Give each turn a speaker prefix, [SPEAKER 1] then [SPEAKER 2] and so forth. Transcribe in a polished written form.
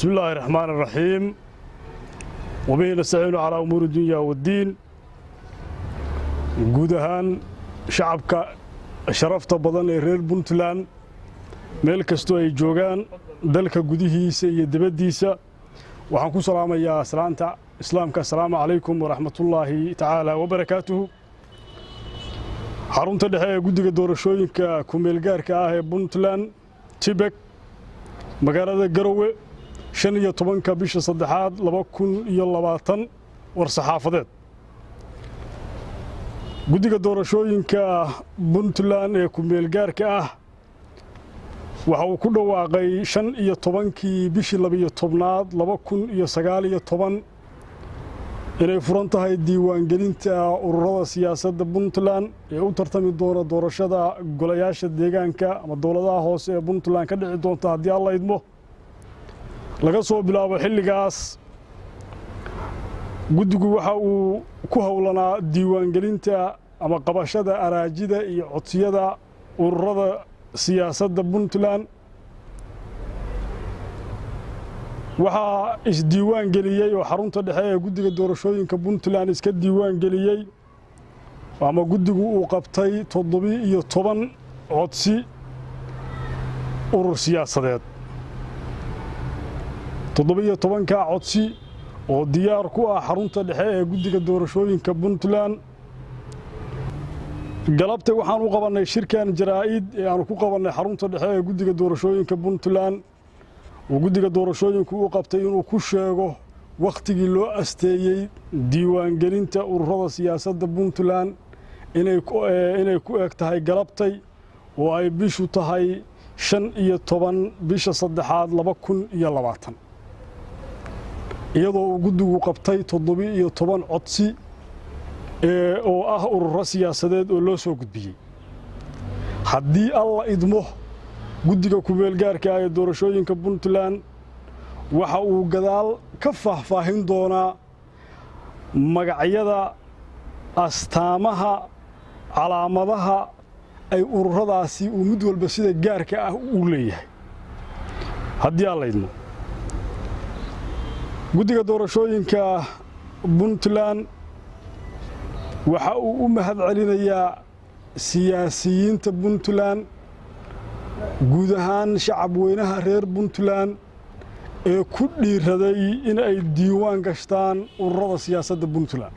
[SPEAKER 1] بسم الله الرحمن الرحيم وبه نستعين على أمور الدنيا والدين guud ahaan shacabka sharafta badan ee reer Puntland meel kastoo ay joogaan dalka gudihiisa iyo dibaddiisa waxaan ku salaamayaa salaanta islaamka assalaamu calaykum waraxmatullaahi tacaala wabarakaatuhu xarunta dhexe ee guddiga doorashooyinka ku meel gaarka ah ee Puntland Tibek magaalada Garowe 15 bisha 3aad 2020 war saxaafadeed guddiga doorashooyinka Puntland ee ku meel gaarka ah waxa uu ku dhawaaqay 15 bishii 12aad 2019 inay furan tahay diiwaangelinta ururada siyaasadda Puntland ee u tartami doona doorashada golayaasha deegaanka ama dowladaha hoose ee Puntland ka dhici doonta haddii alla idmo laga soo bilaabo xilligaas guddigu waxa uu ku howlanaa diiwaangelinta ama qabashada araajida iyo codsiyada ururada siyaasadda Puntland waxaa isdiiwaan geliyay oo xarunta dhexe ee guddiga doorashooyinka Puntland iska diiwaan geliyay ama guddigu uu qabtay 17 codsi urur siyaasadeed 17 ka codsi oo diyaar ku ah xarunta dhexe ee guddiga doorashooyinka Puntland galabta waxaan u qabanay shirkan jaraa'id ee aan ku qabanay xarunta dhexe ee guddiga doorashooyinka Puntland oo guddiga doorashooyinka uu qabtay inuu ku sheego waqtigii loo asteeyay diiwaangelinta ururada siyaasadda Puntland inay ku eg tahay galabtay oo ay bishu tahay 15 bisha 3aad 2020 iyadoo uu guddigu qabtay 17 codsi oo ah ururo siyaasadeed oo loo soo gudbiyay haddii alla idmo guddiga ku meel gaarka ah ee doorashooyinka Puntland waxa uu gadaal ka faahfaahin doonaa magacyada astaamaha calaamadaha ay ururadaasi uu mid walba sida gaarka ah u leeyahay haddii alla idmo guddiga doorashooyinka Puntland waxa uu u mahad celinayaa siyaasiyiinta Puntland guud ahaan shacab weynaha reer Puntland ee ku dhiiraday in ay diiwaan gashtaan ururada siyaasadda Puntland